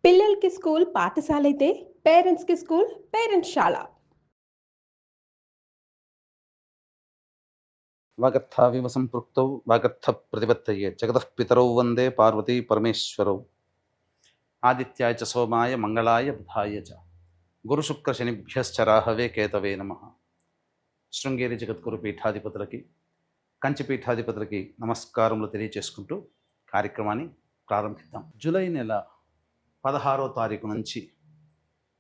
పిల్లలకి స్కూల్ పాఠశాల అయితే పేరెంట్స్కి స్కూల్ పేరెంట్స్ శాల. వాగర్థావివ సంపృక్తౌ వాగర్థ ప్రతిపత్తయే జగతః పితరౌ వందే పార్వతీ పరమేశ్వరౌ. ఆదిత్యాయ చ సోమాయ మంగళాయ బుధాయ చ గురుశుక్ర శనిభ్యశ్చ రాహవే కేతవే నమః. శృంగేరి జగద్గురు పీఠాధిపతులకి, కంచి పీఠాధిపతులకి నమస్కారములు తెలియచేసుకుంటూ కార్యక్రమాన్ని ప్రారంభిద్దాం. జూలై నెల 16వ తారీఖు నుంచి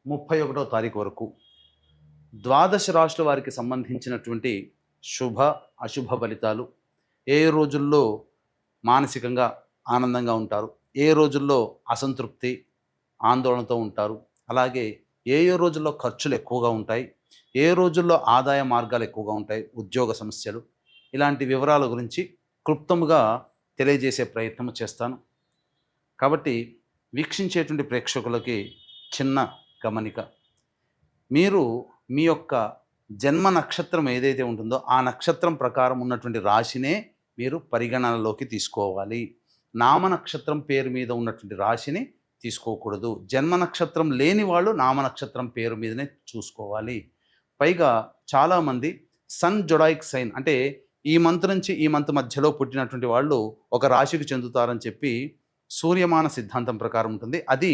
31వ తారీఖు వరకు ద్వాదశ రాశుల వారికి సంబంధించినటువంటి శుభ అశుభ ఫలితాలు, ఏ రోజుల్లో మానసికంగా ఆనందంగా ఉంటారు, ఏ రోజుల్లో అసంతృప్తి ఆందోళనతో ఉంటారు, అలాగే ఏ రోజుల్లో ఖర్చులు ఎక్కువగా ఉంటాయి, ఏ రోజుల్లో ఆదాయ మార్గాలు ఎక్కువగా ఉంటాయి, ఉద్యోగ సమస్యలు, ఇలాంటి వివరాల గురించి క్లుప్తముగా తెలియజేసే ప్రయత్నం చేస్తాను. కాబట్టి వీక్షించేటువంటి ప్రేక్షకులకి చిన్న గమనిక, మీరు మీ యొక్క జన్మ నక్షత్రం ఏదైతే ఉంటుందో ఆ నక్షత్రం ప్రకారం ఉన్నటువంటి రాశినే మీరు పరిగణనలోకి తీసుకోవాలి. నామ నక్షత్రం పేరు మీద ఉన్నటువంటి రాశిని తీసుకోకూడదు. జన్మ నక్షత్రం లేని వాళ్ళు నామ నక్షత్రం పేరు మీదనే చూసుకోవాలి. పైగా చాలామంది సన్ జొడాయిక్ సైన్, అంటే ఈ మంత్ నుంచి ఈ మంత్ మధ్యలో పుట్టినటువంటి వాళ్ళు ఒక రాశికి చెందుతారని చెప్పి సూర్యమాన సిద్ధాంతం ప్రకారం ఉంటుంది. అది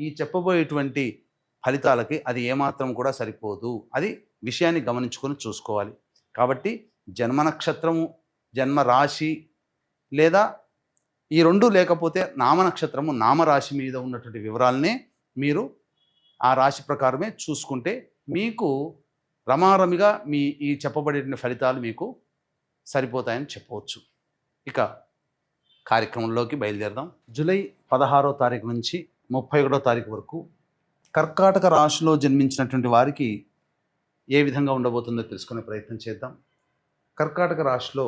ఈ చెప్పబోయేటువంటి ఫలితాలకి అది ఏమాత్రం కూడా సరిపోదు. అది విషయాన్ని గమనించుకొని చూసుకోవాలి. కాబట్టి జన్మ నక్షత్రము, జన్మ రాశి లేదా ఈ రెండు లేకపోతే నామ నక్షత్రము, నామరాశి మీద ఉన్నటువంటి వివరాలనే మీరు ఆ రాశి ప్రకారమే చూసుకుంటే మీకు రమారమిగా మీ ఈ చెప్పబడే ఫలితాలు మీకు సరిపోతాయని చెప్పవచ్చు. ఇక కార్యక్రమంలోకి బయలుదేరదాం. జూలై 16వ తారీఖు నుంచి 31వ తారీఖు వరకు కర్కాటక రాశిలో జన్మించినటువంటి వారికి ఏ విధంగా ఉండబోతుందో తెలుసుకునే ప్రయత్నం చేద్దాం. కర్కాటక రాశిలో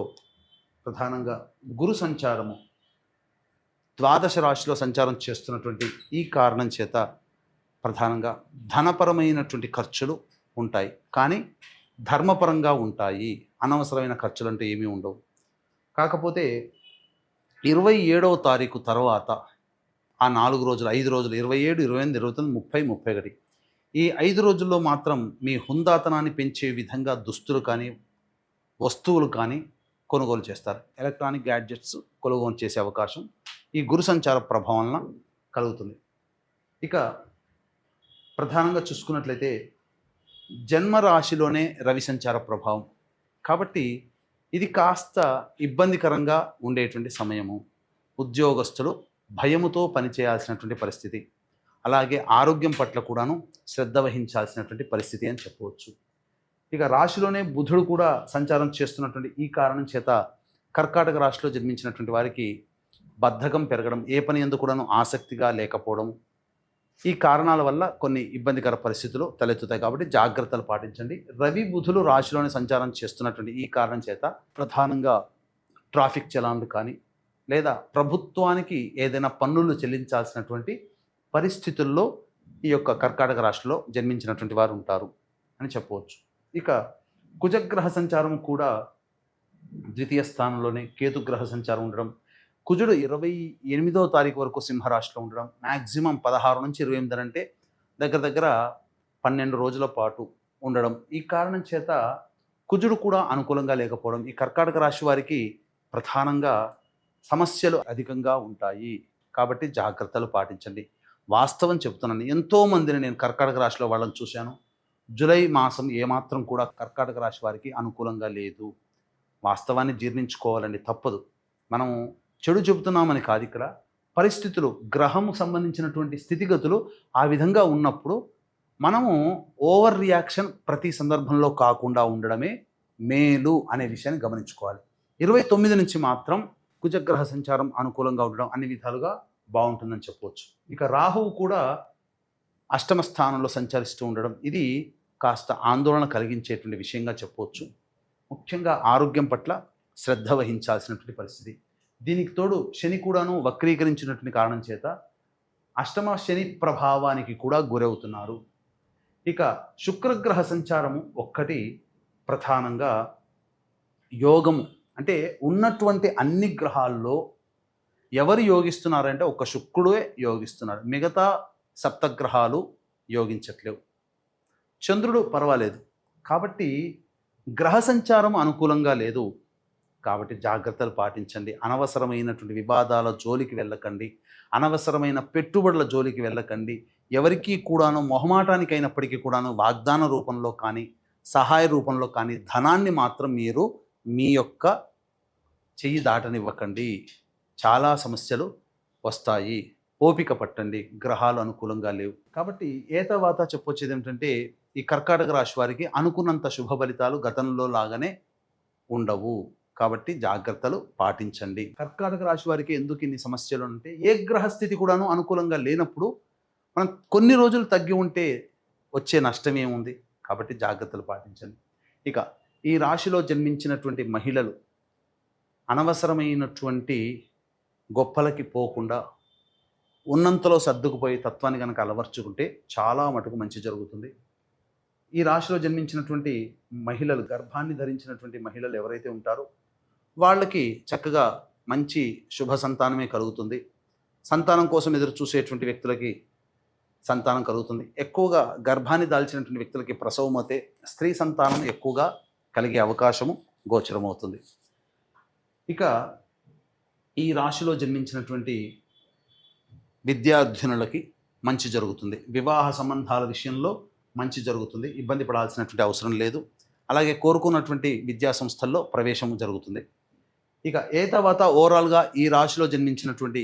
ప్రధానంగా గురు సంచారము ద్వాదశ రాశిలో సంచారం చేస్తున్నటువంటి ఈ కారణం చేత ప్రధానంగా ధనపరమైనటువంటి ఖర్చులు ఉంటాయి, కానీ ధర్మపరంగా ఉంటాయి. అనవసరమైన ఖర్చులు అంటే ఏమీ ఉండవు. కాకపోతే 27వ తారీఖు తర్వాత ఆ 4 రోజులు, 5 రోజులు, 27, 28, 29, 30, 31, ఈ 5 రోజుల్లో మాత్రం మీ హుందాతనాన్ని పెంచే విధంగా దుస్తులు కానీ వస్తువులు కానీ కొనుగోలు చేస్తారు. ఎలక్ట్రానిక్ గ్యాడ్జెట్స్ కొనుగోలు చేసే అవకాశం ఈ గురు సంచార ప్రభావం వలన కలుగుతుంది. ఇక ప్రధానంగా చూసుకున్నట్లయితే జన్మరాశిలోనే రవి సంచార ప్రభావం కాబట్టి ఇది కాస్త ఇబ్బందికరంగా ఉండేటువంటి సమయము. ఉద్యోగస్తులు భయముతో పనిచేయాల్సినటువంటి పరిస్థితి, అలాగే ఆరోగ్యం పట్ల కూడాను శ్రద్ధ వహించాల్సినటువంటి పరిస్థితి అని చెప్పవచ్చు. ఇక రాశిలోనే బుధుడు కూడా సంచారం చేస్తున్నటువంటి ఈ కారణం చేత కర్కాటక రాశిలో జన్మించినటువంటి వారికి బద్ధకం పెరగడం, ఏ పని యందు కూడాను ఆసక్తిగా లేకపోవడం, ఈ కారణాల వల్ల కొన్ని ఇబ్బందికర పరిస్థితులు తలెత్తుతాయి. కాబట్టి జాగ్రత్తలు పాటించండి. రవి బుధులు రాశిలోనే సంచారం చేస్తున్నటువంటి ఈ కారణం చేత ప్రధానంగా ట్రాఫిక్ చలాన్లు కానీ లేదా ప్రభుత్వానికి ఏదైనా పన్నులు చెల్లించాల్సినటువంటి పరిస్థితుల్లో ఈ యొక్క కర్కాటక రాశిలో జన్మించినటువంటి వారు ఉంటారు అని చెప్పవచ్చు. ఇక కుజగ్రహ సంచారం కూడా ద్వితీయ స్థానంలోనే కేతుగ్రహ సంచారం ఉండడం, కుజుడు 28వ తారీఖు వరకు సింహరాశిలో ఉండడం, మ్యాక్సిమం 16 నుంచి 28 అంటే దగ్గర 12 రోజుల పాటు ఉండడం, ఈ కారణం చేత కుజుడు కూడా అనుకూలంగా లేకపోవడం ఈ కర్కాటక రాశి వారికి ప్రధానంగా సమస్యలు అధికంగా ఉంటాయి. కాబట్టి జాగ్రత్తలు పాటించండి. వాస్తవం చెప్తున్నాను, ఎంతోమందిని నేను కర్కాటక రాశిలో వాళ్ళని చూశాను. జూలై మాసం ఏమాత్రం కూడా కర్కాటక రాశి వారికి అనుకూలంగా లేదు. వాస్తవాన్ని జీర్ణించుకోవాలండి, తప్పదు. మనము చెడు చెబుతున్నామని కాదు, ఇక్కడ పరిస్థితులు, గ్రహము సంబంధించినటువంటి స్థితిగతులు ఆ విధంగా ఉన్నప్పుడు మనము ఓవర్ రియాక్షన్ ప్రతి సందర్భంలో కాకుండా ఉండడమే మేలు అనే విషయాన్ని గమనించుకోవాలి. 29 నుంచి మాత్రం కుజగ్రహ సంచారం అనుకూలంగా ఉండడం అన్ని విధాలుగా బాగుంటుందని చెప్పవచ్చు. ఇక రాహువు కూడా అష్టమ స్థానంలో సంచరిస్తూ ఉండడం ఇది కాస్త ఆందోళన కలిగించేటువంటి విషయంగా చెప్పవచ్చు. ముఖ్యంగా ఆరోగ్యం పట్ల శ్రద్ధ వహించాల్సినటువంటి పరిస్థితి. దీనికి తోడు శని కూడాను వక్రీకరించినటువంటి కారణం చేత అష్టమ శని ప్రభావానికి కూడా గురవుతున్నారు. ఇక శుక్రగ్రహ సంచారము ఒక్కటి ప్రధానంగా యోగము, అంటే ఉన్నటువంటి అన్ని గ్రహాల్లో ఎవరు యోగిస్తున్నారంటే ఒక్క శుక్రుడే యోగిస్తున్నాడు. మిగతా సప్తగ్రహాలు యోగించట్లేవు. చంద్రుడు పర్వాలేదు, కాబట్టి గ్రహ సంచారం అనుకూలంగా లేదు. కాబట్టి జాగ్రత్తలు పాటించండి. అనవసరమైనటువంటి వివాదాల జోలికి వెళ్ళకండి, అనవసరమైన పెట్టుబడుల జోలికి వెళ్ళకండి. ఎవరికీ కూడాను మొహమాటానికి అయినప్పటికీ కూడాను వాగ్దాన రూపంలో కానీ సహాయ రూపంలో కానీ ధనాన్ని మాత్రం మీరు మీ యొక్క చెయ్యి దాటనివ్వకండి. చాలా సమస్యలు వస్తాయి. ఓపిక పట్టండి, గ్రహాలు అనుకూలంగా లేవు. కాబట్టి ఏతవాత చెప్పొచ్చేది ఏమిటంటే, ఈ కర్కాటక రాశి వారికి అనుకున్నంత శుభ ఫలితాలు గతంలో లాగానే ఉండవు. కాబట్టి జాగ్రత్తలు పాటించండి. కర్కాటక రాశి వారికి ఎందుకు ఇన్ని సమస్యలు అంటే, ఏ గ్రహస్థితి కూడాను అనుకూలంగా లేనప్పుడు మనం కొన్ని రోజులు తగ్గి ఉంటే వచ్చే నష్టం ఏముంది? కాబట్టి జాగ్రత్తలు పాటించండి. ఇక ఈ రాశిలో జన్మించినటువంటి మహిళలు అనవసరమైనటువంటి గొప్పలకి పోకుండా ఉన్నంతలో సర్దుకుపోయి తత్వాన్ని కనుక అలవర్చుకుంటే చాలా మటుకు మంచి జరుగుతుంది. ఈ రాశిలో జన్మించినటువంటి మహిళలు, గర్భాన్ని ధరించినటువంటి మహిళలు ఎవరైతే ఉంటారో వాళ్ళకి చక్కగా మంచి శుభ సంతానమే కలుగుతుంది. సంతానం కోసం ఎదురు చూసేటువంటి వ్యక్తులకి సంతానం కలుగుతుంది. ఎక్కువగా గర్భాన్ని దాల్చినటువంటి వ్యక్తులకి ప్రసవమతే స్త్రీ సంతానం ఎక్కువగా కలిగే అవకాశము గోచరమవుతుంది. ఇక ఈ రాశిలో జన్మించినటువంటి విద్యార్థినులకి మంచి జరుగుతుంది. వివాహ సంబంధాల విషయంలో మంచి జరుగుతుంది. ఇబ్బంది పడాల్సినటువంటి అవసరం లేదు. అలాగే కోరుకున్నటువంటి విద్యా సంస్థల్లో ప్రవేశం జరుగుతుంది. ఇక తర్వాత ఓవరాల్గా ఈ రాశిలో జన్మించినటువంటి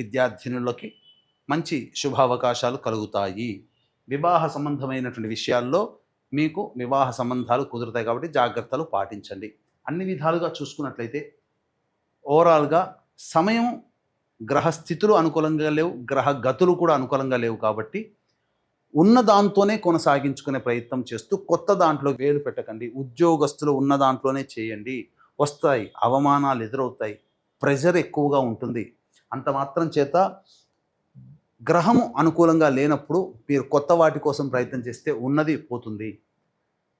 విద్యార్థినులకి మంచి శుభావకాశాలు కలుగుతాయి. వివాహ సంబంధమైనటువంటి విషయాల్లో మీకు వివాహ సంబంధాలు కుదురుతాయి. కాబట్టి జాగ్రత్తలు పాటించండి. అన్ని విధాలుగా చూసుకున్నట్లయితే ఓవరాల్గా సమయం, గ్రహస్థితులు అనుకూలంగా లేవు, గ్రహ గతులు కూడా అనుకూలంగా లేవు. కాబట్టి ఉన్న దాంతోనే కొనసాగించుకునే ప్రయత్నం చేస్తూ కొత్త దాంట్లో వేలు పెట్టకండి. ఉద్యోగస్తులు ఉన్న దాంట్లోనే చేయండి. వస్తాయి, అవమానాలు ఎదురవుతాయి, ప్రెజర్ ఎక్కువగా ఉంటుంది. అంత మాత్రం చేత గ్రహము అనుకూలంగా లేనప్పుడు మీరు కొత్త వాటి కోసం ప్రయత్నం చేస్తే ఉన్నది పోతుంది.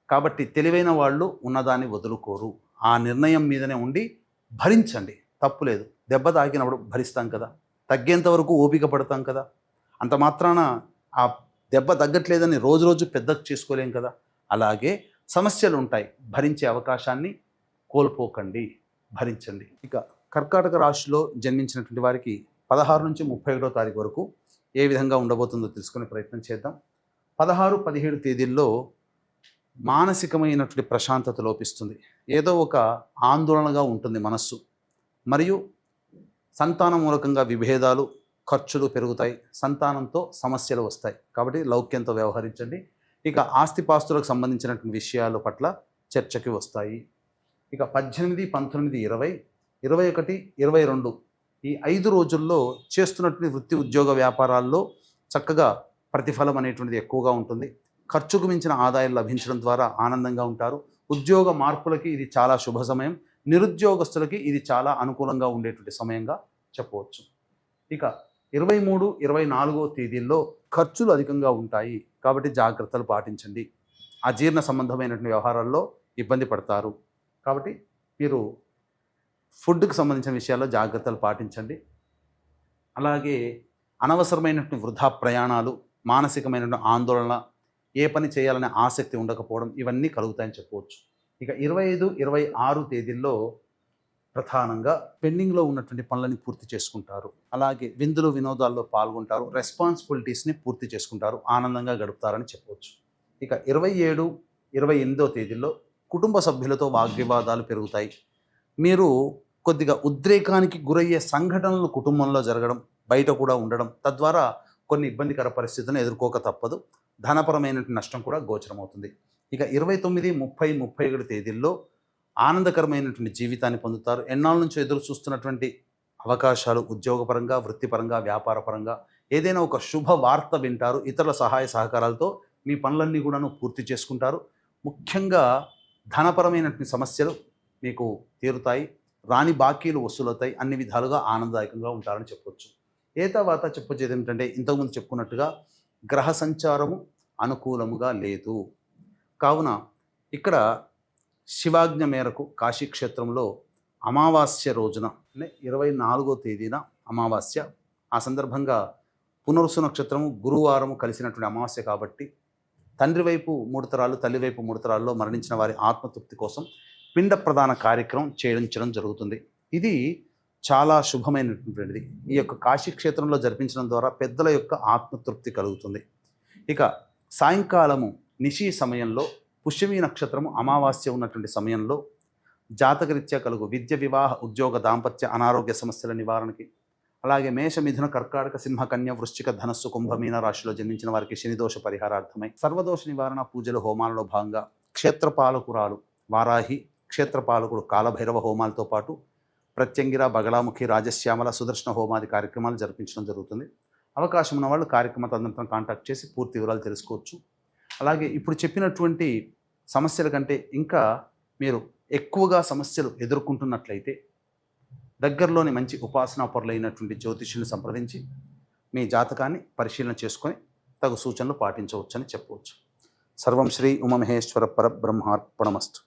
కాబట్టి తెలివైన వాళ్ళు ఉన్నదాన్ని వదులుకోరు. ఆ నిర్ణయం మీదనే ఉండి భరించండి, తప్పులేదు. దెబ్బ తాకినప్పుడు భరిస్తాం కదా, తగ్గేంత వరకు ఓపిక పడతాం కదా. అంత మాత్రాన ఆ దెబ్బ తగ్గట్లేదని రోజు రోజు పెద్దకు చేసుకోలేం కదా. అలాగే సమస్యలు ఉంటాయి, భరించే అవకాశాన్ని కోల్పోకండి, భరించండి. ఇక కర్కాటక రాశిలో జన్మించినటువంటి వారికి 16 నుంచి 31వ తారీఖు వరకు ఏ విధంగా ఉండబోతుందో తెలుసుకునే ప్రయత్నం చేద్దాం. 16, 17 తేదీల్లో మానసికమైనటువంటి ప్రశాంతత లోపిస్తుంది. ఏదో ఒక ఆందోళనగా ఉంటుంది మనస్సు. మరియు సంతాన మూలకంగా విభేదాలు, ఖర్చులు పెరుగుతాయి. సంతానంతో సమస్యలు వస్తాయి. కాబట్టి లౌక్యంతో వ్యవహరించండి. ఇక ఆస్తిపాస్తులకు సంబంధించినటువంటి విషయాల పట్ల చర్చకి వస్తాయి. ఇక 18, 19, 20, 21, 22 ఈ 5 రోజుల్లో చేస్తున్నటువంటి వృత్తి, ఉద్యోగ, వ్యాపారాల్లో చక్కగా ప్రతిఫలం అనేటువంటిది ఎక్కువగా ఉంటుంది. ఖర్చుకు మించిన ఆదాయం లభించడం ద్వారా ఆనందంగా ఉంటారు. ఉద్యోగ మార్పులకి ఇది చాలా శుభ సమయం. నిరుద్యోగస్తులకి ఇది చాలా అనుకూలంగా ఉండేటువంటి సమయంగా చెప్పవచ్చు. ఇక 23, 24 తేదీల్లో ఖర్చులు అధికంగా ఉంటాయి. కాబట్టి జాగ్రత్తలు పాటించండి. అజీర్ణ సంబంధమైనటువంటి వ్యవహారాల్లో ఇబ్బంది పడతారు. కాబట్టి మీరు ఫుడ్కి సంబంధించిన విషయాల్లో జాగ్రత్తలు పాటించండి. అలాగే అనవసరమైనటువంటి వృధా ప్రయాణాలు, మానసికమైనటువంటి ఆందోళన, ఏ పని చేయాలనే ఆసక్తి ఉండకపోవడం ఇవన్నీ కలుగుతాయని చెప్పవచ్చు. ఇక 25, 26 తేదీల్లో ప్రధానంగా పెండింగ్లో ఉన్నటువంటి పనులని పూర్తి చేసుకుంటారు. అలాగే విందులు, వినోదాల్లో పాల్గొంటారు. రెస్పాన్సిబిలిటీస్ని పూర్తి చేసుకుంటారు. ఆనందంగా గడుపుతారని చెప్పవచ్చు. ఇక 27, 28 తేదీల్లో కుటుంబ సభ్యులతో వాగ్వివాదాలు పెరుగుతాయి. మీరు కొద్దిగా ఉద్రేకానికి గురయ్యే సంఘటనలు కుటుంబంలో జరగడం, బయట కూడా ఉండడం, తద్వారా కొన్ని ఇబ్బందికర పరిస్థితులను ఎదుర్కోక తప్పదు. ధనపరమైనటువంటి నష్టం కూడా గోచరమవుతుంది. ఇక 29, 30, 31 తేదీల్లో ఆనందకరమైనటువంటి జీవితాన్ని పొందుతారు. ఎన్నాళ్ళ నుంచో ఎదురు చూస్తున్నటువంటి అవకాశాలు ఉద్యోగపరంగా, వృత్తిపరంగా, వ్యాపారపరంగా ఏదైనా ఒక శుభ వార్త వింటారు. ఇతరుల సహాయ సహకారాలతో మీ పనులన్నీ కూడాను పూర్తి చేసుకుంటారు. ముఖ్యంగా ధనపరమైనటువంటి సమస్యలు మీకు తీరుతాయి. రాని బాకీలు వసూలవుతాయి. అన్ని విధాలుగా ఆనందదాయకంగా ఉంటారని చెప్పవచ్చు. తర్వాత చెప్పొచ్చేది ఏమిటంటే, ఇంతకుముందు చెప్పుకున్నట్టుగా గ్రహ సంచారము అనుకూలముగా లేదు. కావున ఇక్కడ శివాజ్ఞ మేరకు కాశీక్షేత్రంలో అమావాస్య రోజున 24వ తేదీన అమావాస్య, ఆ సందర్భంగా పునరుసు నక్షత్రము గురువారము కలిసినటువంటి అమావాస్య కాబట్టి తండ్రి వైపు 3 తరాలు తల్లి వైపు 3 తరాల్లో మరణించిన వారి ఆత్మతృప్తి కోసం పిండ ప్రదాన కార్యక్రమం చేయించడం జరుగుతుంది. ఇది చాలా శుభమైనటువంటిది. ఈ యొక్క కాశీ క్షేత్రంలో జరిపించడం ద్వారా పెద్దల యొక్క ఆత్మతృప్తి కలుగుతుంది. ఇక సాయంకాలము నిశీ సమయంలో పుష్యమి నక్షత్రము అమావాస్య ఉన్నటువంటి సమయంలో జాతకరీత్యా కలుగు విద్య, వివాహ, ఉద్యోగ, దాంపత్య, అనారోగ్య సమస్యల నివారణకి, అలాగే మేష, మిథున, కర్కాటక, సింహ, కన్య, వృశ్చిక, ధనస్సు, కుంభ, మీన రాశిలో జన్మించిన వారికి శనిదోష పరిహారార్థమై సర్వదోష నివారణ పూజలు, హోమాలలో భాగంగా క్షేత్రపాలకురాలు వారాహి, క్షేత్రపాలకుడు కాలభైరవ హోమాలతో పాటు ప్రత్యంగిర, బగలాముఖి, రాజశ్యామల, సుదర్శన హోమాది కార్యక్రమాలు జరిపించడం జరుగుతుంది. అవకాశం ఉన్న వాళ్ళు కార్యక్రమ తదనంతరం కాంటాక్ట్ చేసి పూర్తి వివరాలు తెలుసుకోవచ్చు. అలాగే ఇప్పుడు చెప్పినటువంటి సమస్యల కంటే ఇంకా మీరు ఎక్కువగా సమస్యలు ఎదుర్కొంటున్నట్లయితే దగ్గరలోని మంచి ఉపాసనా పరులైనటువంటి జ్యోతిష్యుని సంప్రదించి మీ జాతకాన్ని పరిశీలన చేసుకొని తగు సూచనలు పాటించవచ్చని చెప్పవచ్చు. సర్వం శ్రీ ఉమామహేశ్వర పరబ్రహ్మార్పణమస్తు.